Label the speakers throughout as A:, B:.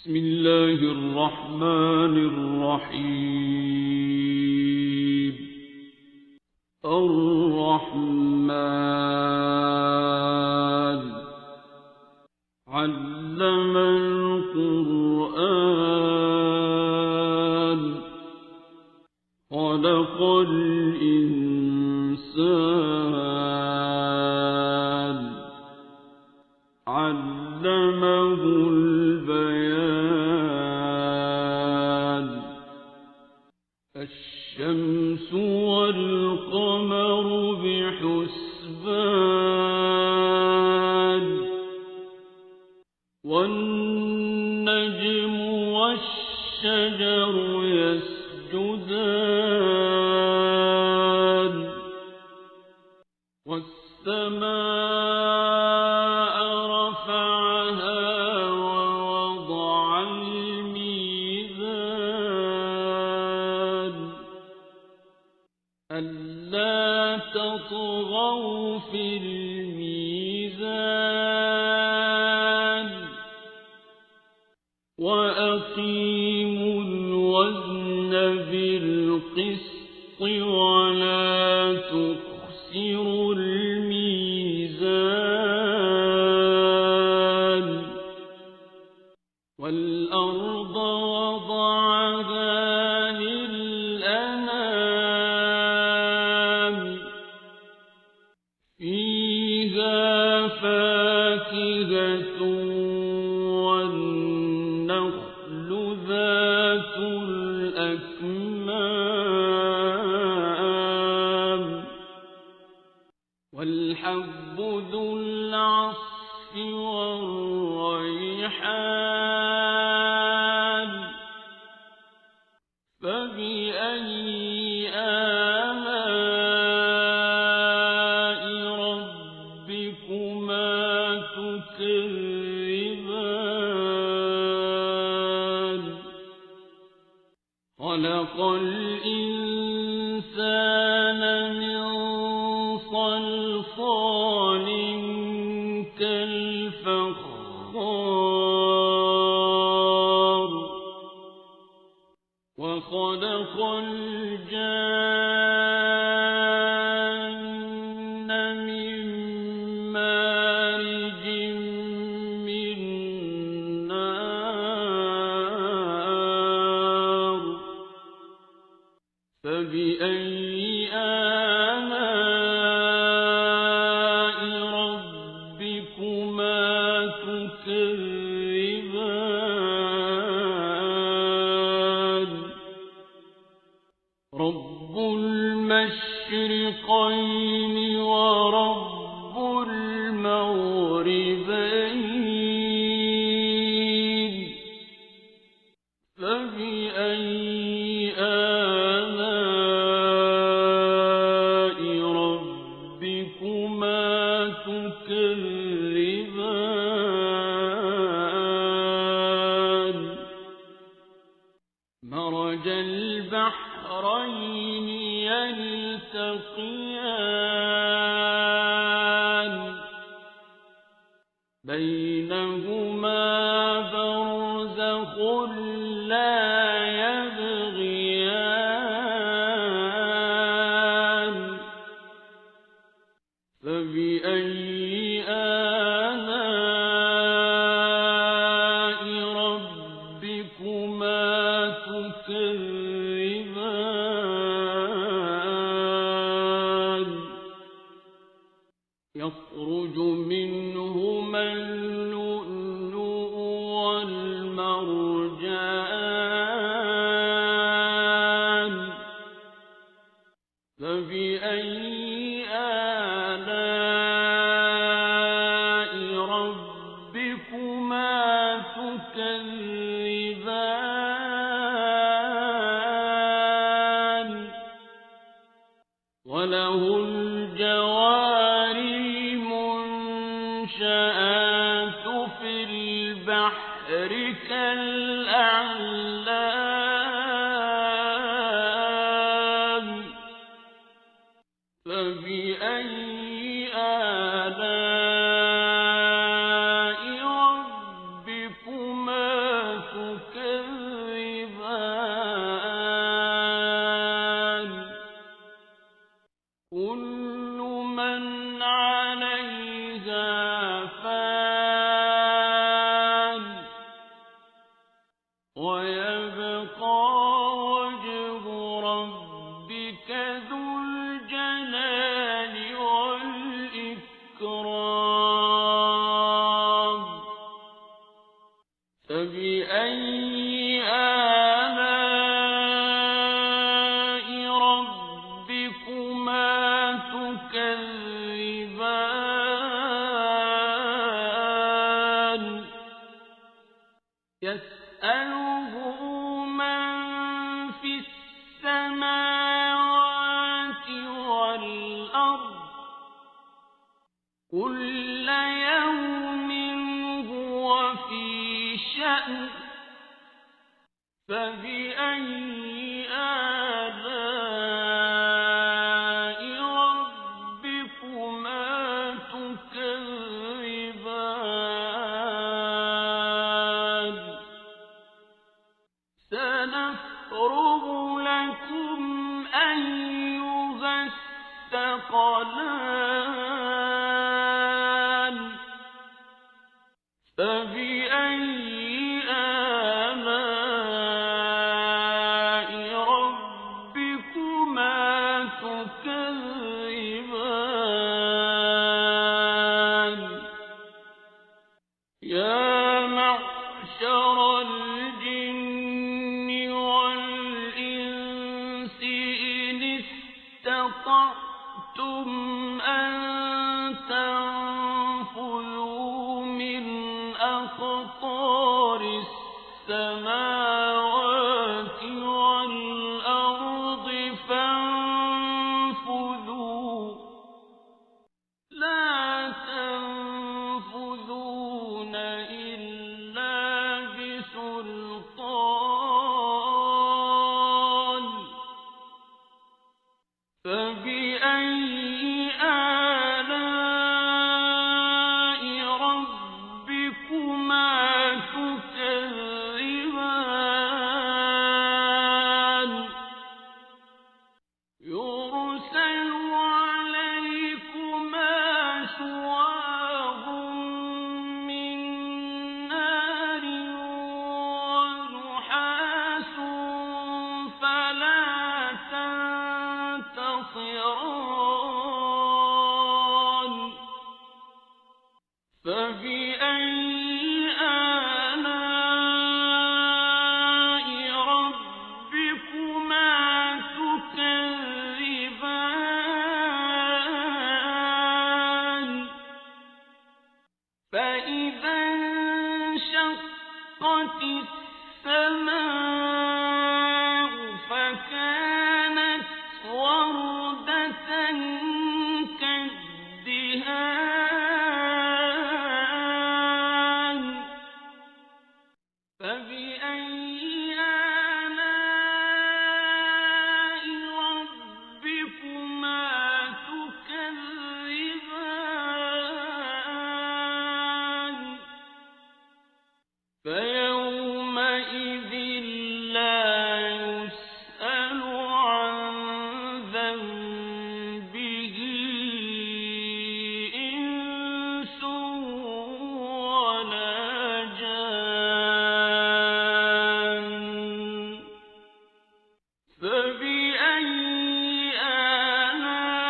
A: بسم الله الرحمن الرحيم. الرحمن علم القرآن خلق الإنسان علمه البيان. الشمس والقمر بحسبان والنجم والشجر يسجدان والسماء رفعها ووضع الميزان ألا تطغوا في الميزان وأقيموا الوزن بالقسط ولا تخسروا الميزان. والأرض وضعها للأنام فيها فاكهة والنخل ذات الأكمام والحب ذو العصف والريحان فبأي آلاء ربكما تكذبان. خلق الإنسان من صلصال كالفخار وخلق الجان من مارج من نار فبأي آلاء ربكما تكذبان. رب المشرقين ورب المغربين فبأي آلاء ربكما تكذبان. مرج البحرين يلتقيان بينهما برزخ لا يبغيان فبأي آلاء ربكما تكذبان. يخرج منهما اللؤلؤ والمرجان فبأي آلاء ربكما تكذبان. وله الجوار المنشآت في البحر كالأعلام فبأي آلاء ربكما تكذبان. ويبقى وجه ربك ذو الجلال والإكرام فبأي آلاء ربكما تكذبان يسأله من في السماوات والأرض كل يوم هو في شأن فبأي آلاء ربكما تكذبان سنفرغ لكم أيها الثقلان فبأي آلاء ربكما تكذبان يا معشر الجن والإنس إن استطعتم أن تنفذوا من أقطار السماوات والأرض فانفذوا لا تنفذون إلا بسلطان فبأي آلاء ربكما تكذبان يرسل عليكما شواظ من نار ونحاس فلا تنتصران فبأي آلاء ربكما تكذبان فإذا انشقت السماء فكانت وردة كالدهان فبأي آلاء ربكما تكذبان فيومئذ لا يسأل عن ذنبه إنس ولا جان فبأي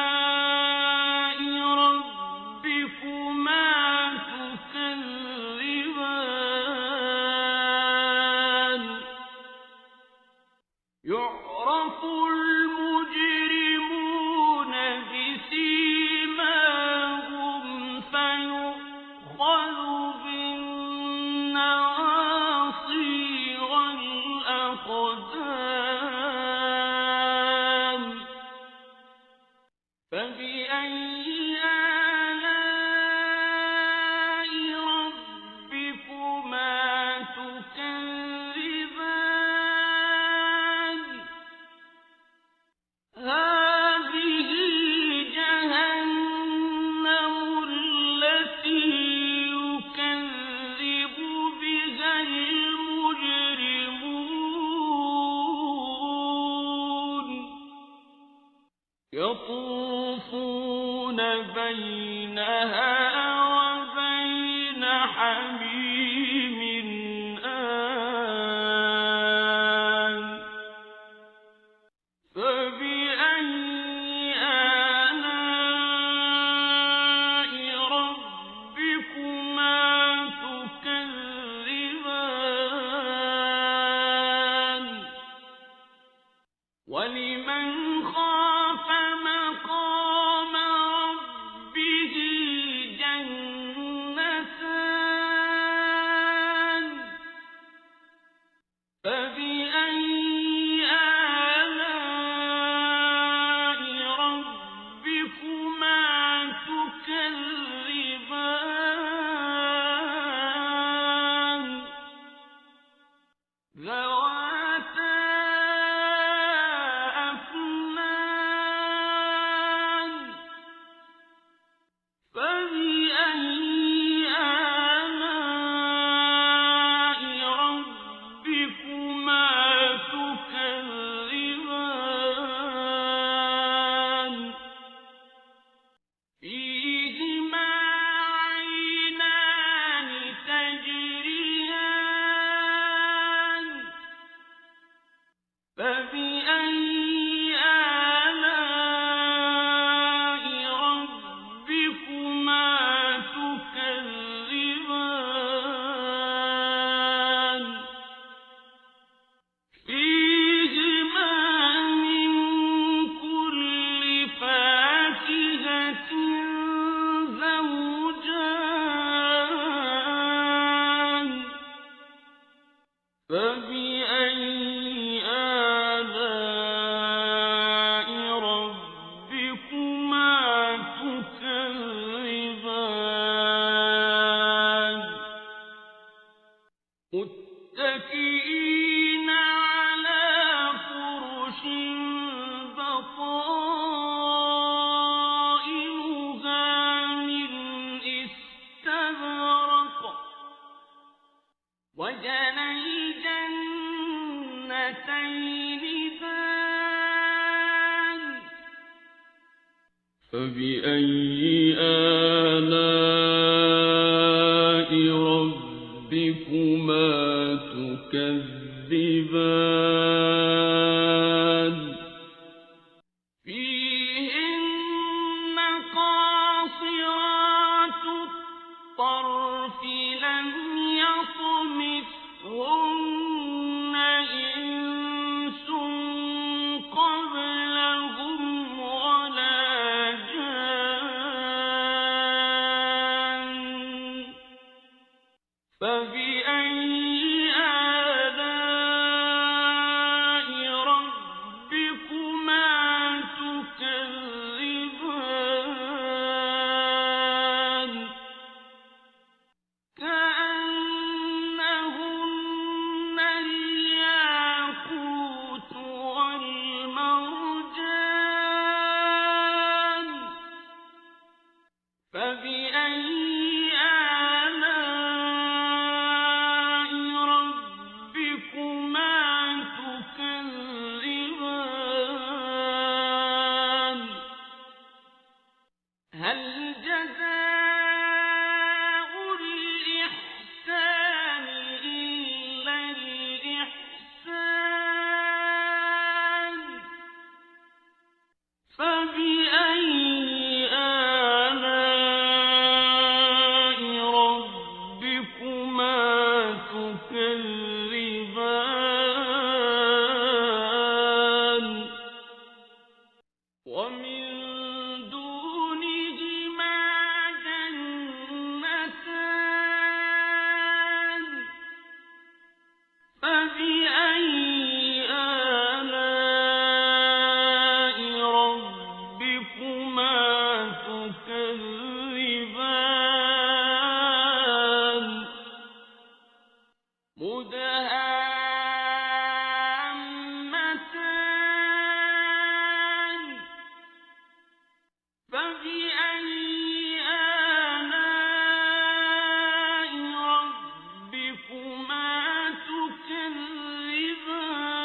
A: آلاء ربكما تكذبان يعرف المجرمون بسيماهم فيؤخذ بالنواصي والأقدام فبأي آلاء ربكما تكذبان هذه جهنم التي يكذب بها المجرمون يطوفون بينها وبين حميم آن فبأي آلاء ربكما تكذبان ذواتا أفنان فبأي آلاء ربكما تكذبان فيهما عينان تجريان فبأي آلاء ربكما تكذبان فيهما من كل فاكهة زوجان فبأي آلاء ربكما تكذبان متكئين على فرش بطائنها من استبرق وجنى الجنتين دان فبأي آلاء ربكما تكذبان فيهن قاصرات الطرف لم يطمثهن إنس قبلهم ولا جان فبأي آلاء ربكما تكذبان كأنهن الياقوت والمرجان فبأي آلاء ربكما تكذبان هل جزاء الإحسان إلا الإحسان فبأي آلاء ربكما تكذبان ومن دونهما جنتان فبأي آلاء ربكما تكذبان مدهامتان فبأي آلاء ربكما تكذبان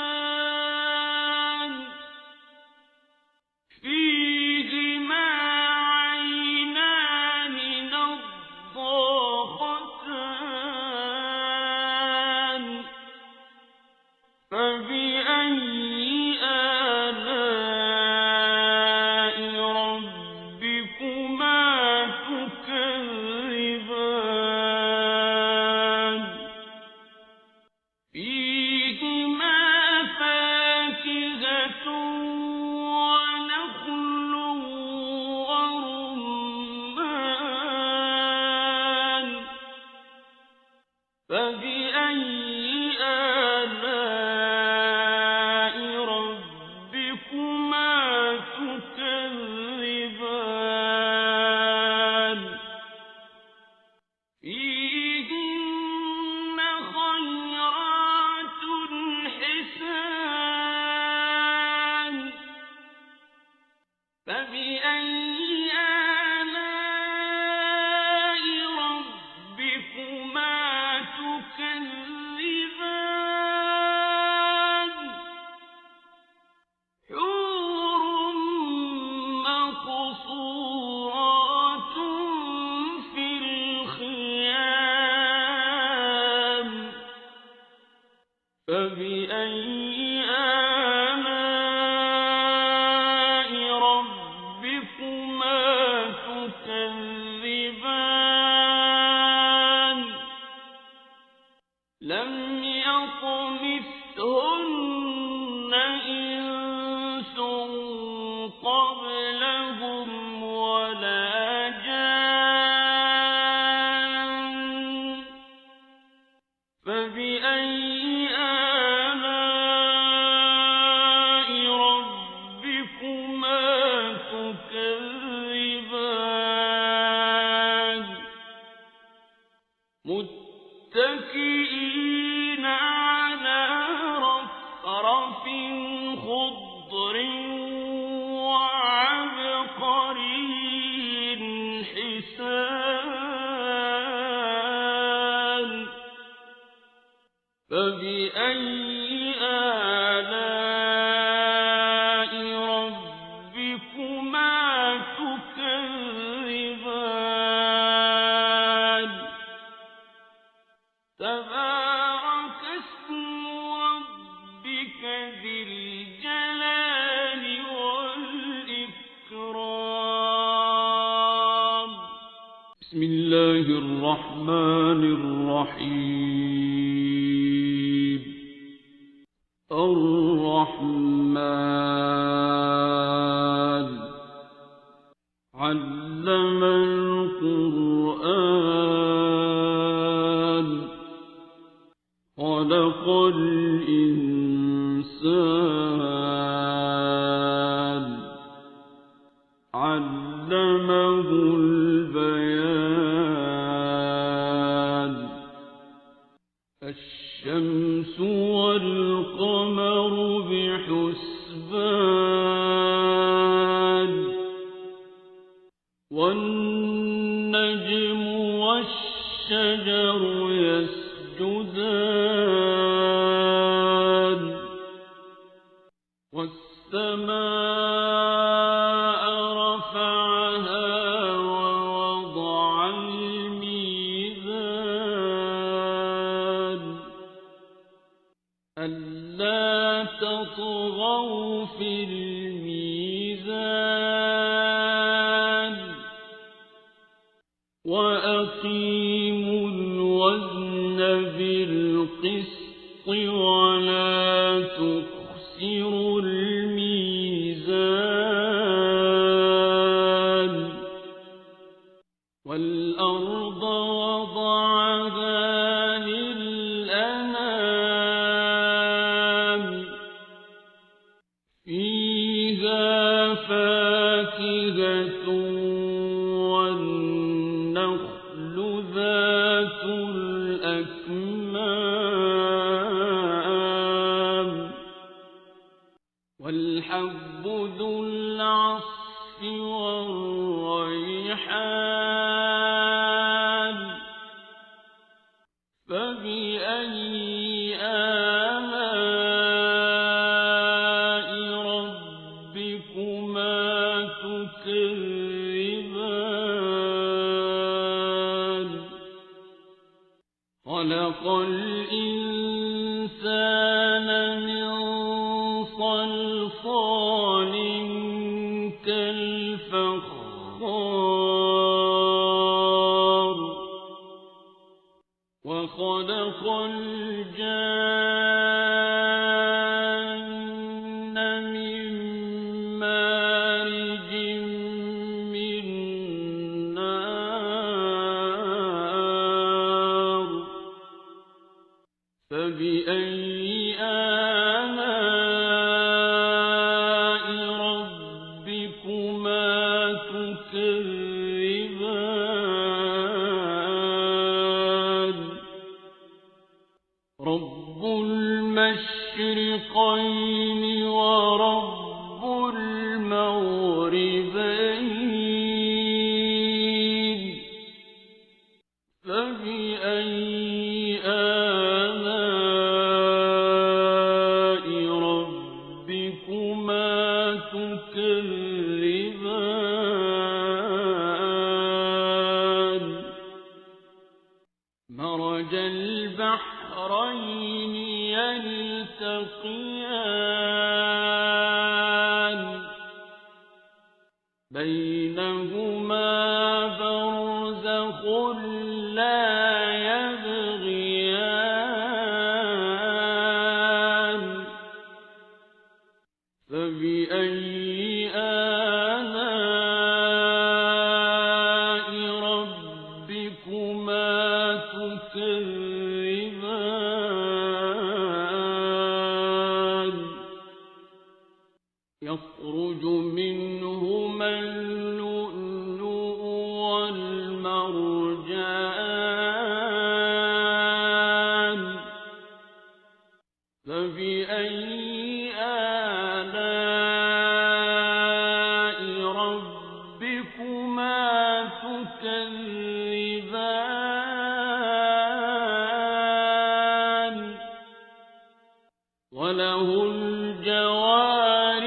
A: فبأي آلاء ربكما تكذبان لم يطمثهن إنس قبلهم ولا جان فبأي آلاء ربكما تكذبان متكئين على رفرف خضر وعبقري حسان فبأي آلاء ربكما تكذبان تبارك اسم ربك ذي الجلال والإكرام بسم الله الرحمن الرحيم الرحمن علم القرآن خلق الإنسان علمه البيان الشمس والقمر بحسبان والنجم والشجر يسجدان والسماء رفعها ووضع الميزان ألا تطغوا في الميزان وأقيموا الوزن بالقسط ولا تخسروا الميزان والأرض وضعها للأنام فيها فاكهة والنخل ذات الأكمام والحب ذو العصف والريحان فبأي آلاء ربكما تكذبان خلق الإنسان من صلصال كالفخار وخلق الجان من مارج من نار فبأي آلاء ربكما تكذبان رب المشرقين ورب المغربين فبأي آلاء ربكما تكذبان مرج البحرين يلتقيان بينهما برزخ لا يبغيان فبأي آلاء ربكما تكذبان يخرج منهما اللؤلؤ والمرجان فبأي آلاء ربكما تكذبان وله الجوار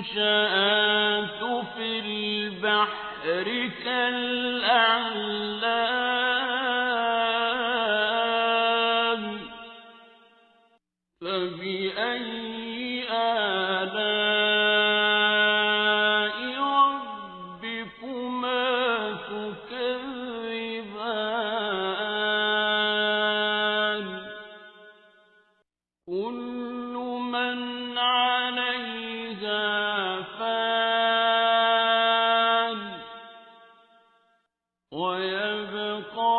A: المنشآت في البحر كالأعلام فبأي آلاء ربكما تكذبان كل من عليها فان ويبقى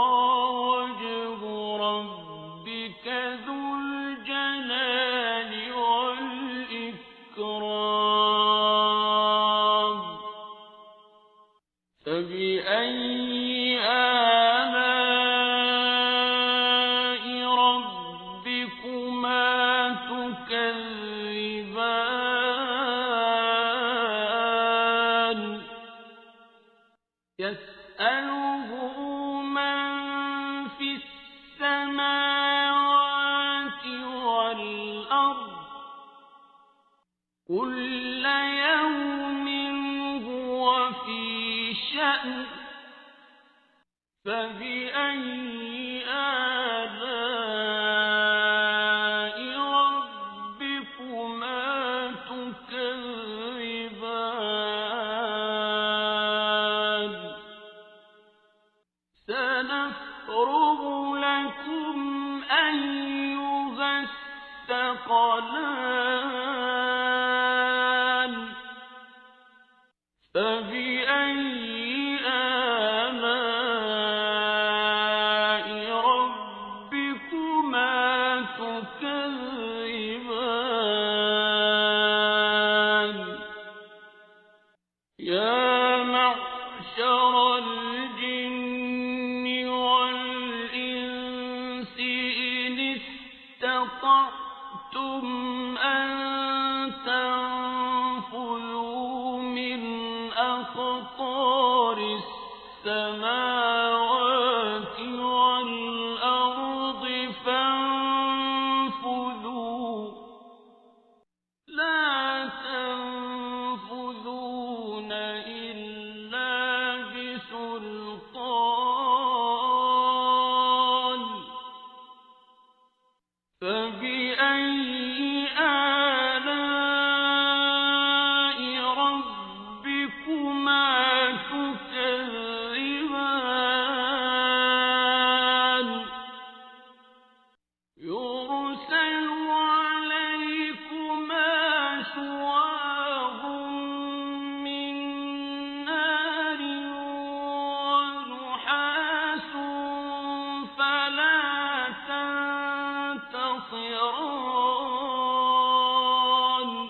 A: وجه ربك ذو الجلال والإكرام فبأي آلاء ربكما تكذبان يسأله من في السماوات والأرض كل يوم هو في شأن فبأي آلاء ربكما تكذبان سنفرغ لكم أيها الثقلان فبأي آلاء ربكما تكذبان يا معشر الجن والإنس إن استطعتم أن تنفذوا من أقطار السماوات والأرض فانفذوا لا تنفذون إلا بسلطان فبأي آلاء ربكما تكذبان يرسل عليكما شواظ من نار ونحاس فلا تنتصران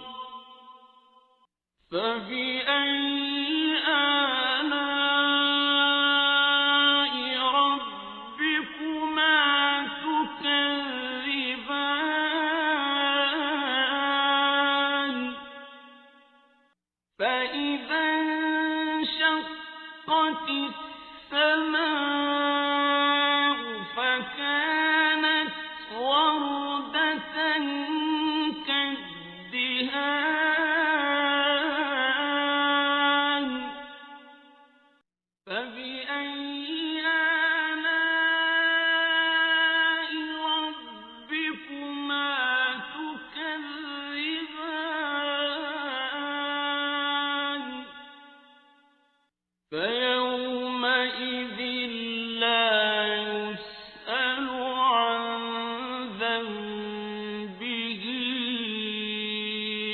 A: فبأي آلاء ربكما تكذبان فإذا انشقت السماء فكانت وردة كالدهان فبأي آلاء ربكما به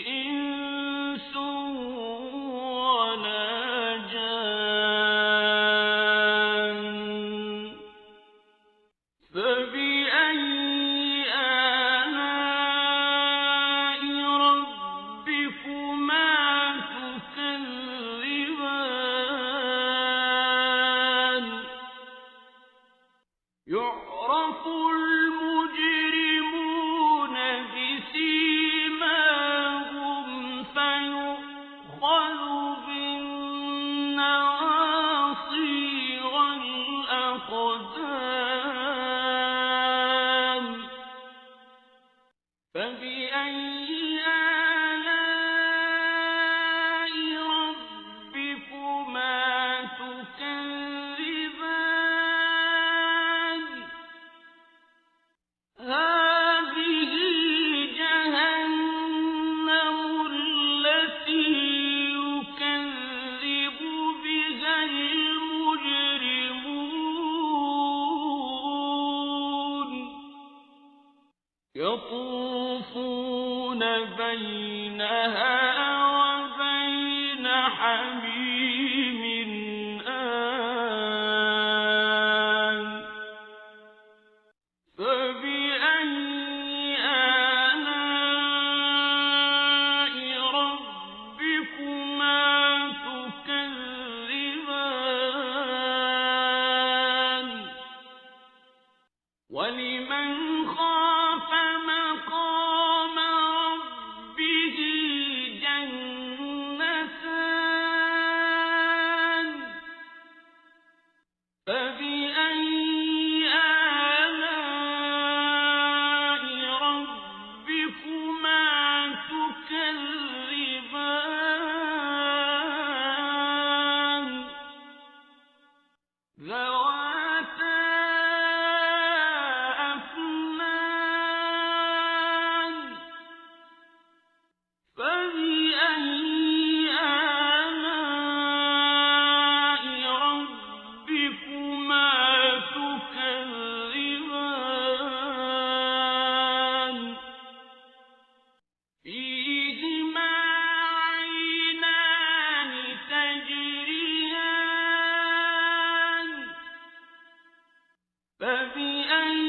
A: إنس ولا جان فبأي آلاء ربكما تكذبان يعرف المجرمون بسيماهم فيؤخذ بالنواصي والأقدام فبأي آلاء ربكما تكذبان هذه جهنم التي يكذب بها المجرمون يطوفون بينها وبين حميم آن فبأي آلاء ربكما تكذبان ولمن خاف مقام ربه جنتان فبأي آلاء ربكما تكذبان ذواتا أفنان فبأي آلاء ربكما تكذبان فيهما عينان تجريان فبأي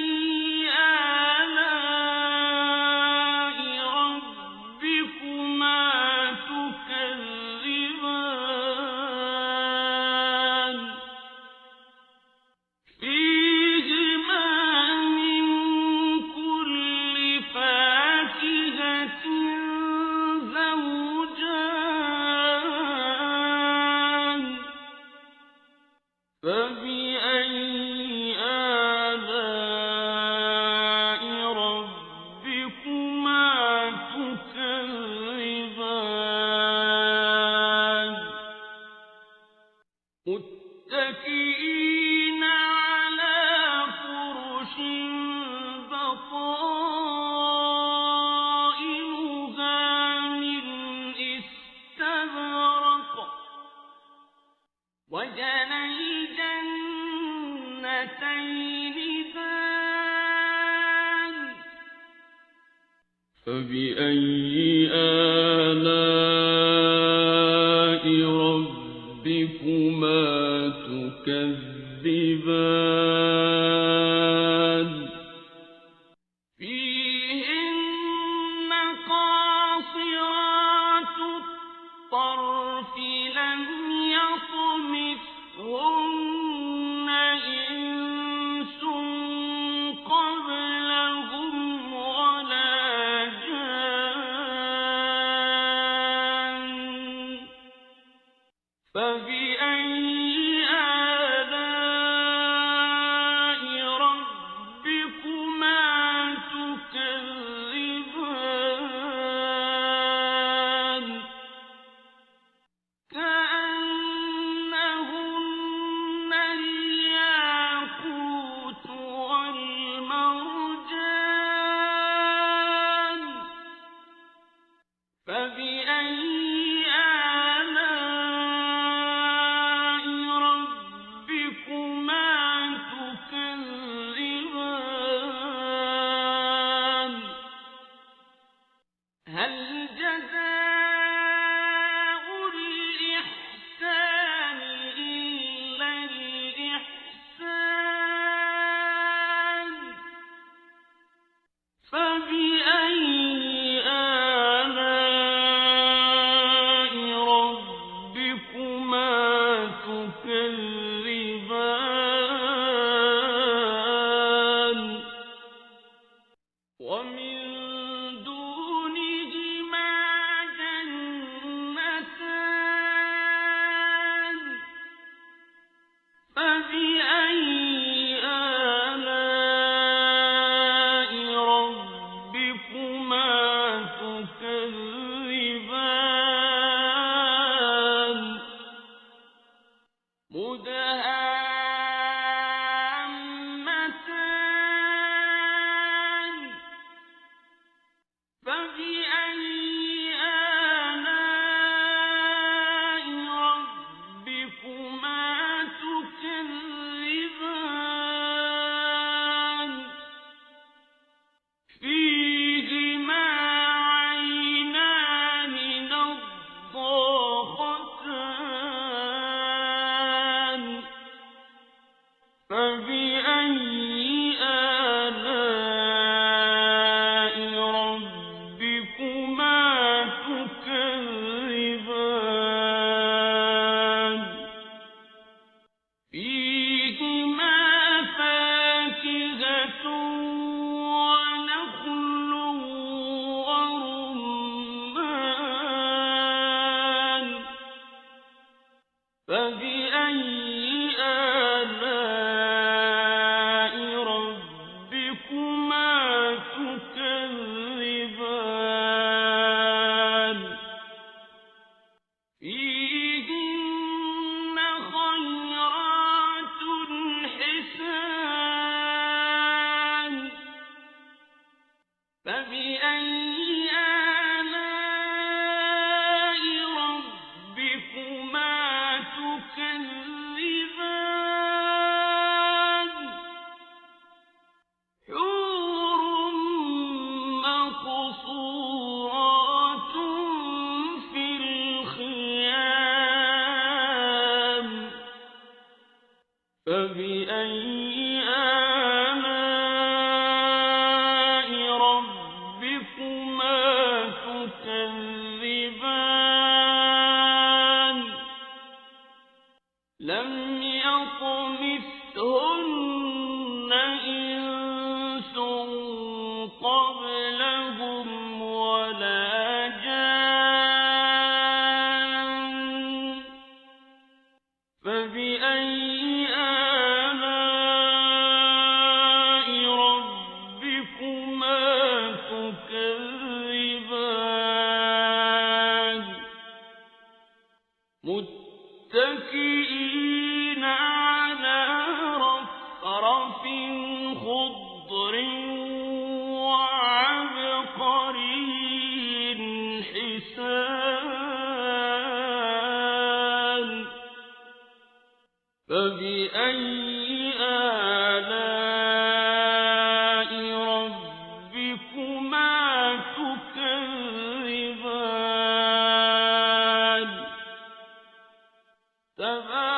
A: آلاء ربكما تكذبان فيهما من كل فاكهة زوجان فبأي آلاء ربكما تكذبان متكئين على فرش بطائنها من استبرق وجنى الجنتين دان فبأي آلاء ربكما تكذبان فيهن قاصرات الطرف لم يطمثهن إنس قبلهم ولا جان فبأي آلاء ربكما تكذبان كأنهن الياقوت والمرجان فبأي آلاء فبأي آلاء ربكما تكذبان ومن دونهما جنتان فبأي آلاء ربكما تكذبان مدهامتان فبأي آلاء ربكما تكذبان فيهما عينان نضاختان فبأي آلاء ربكما تكذبان فيهما فاكهة ونخل ورمان فبأي آلاء ربكما تكذبان فيهن خيرات حسان فبأي آلاء ربكما تكذبان حور مقصورات في الخيام فبأي آلاء ربكما تكذبان لم يطمثهن إنس قبلهم ولا جان فبأي آلاء ربكما تكذبان متكئين على رفرف خضر وعبقري حسان فبأي آلاء ربكما تكذبان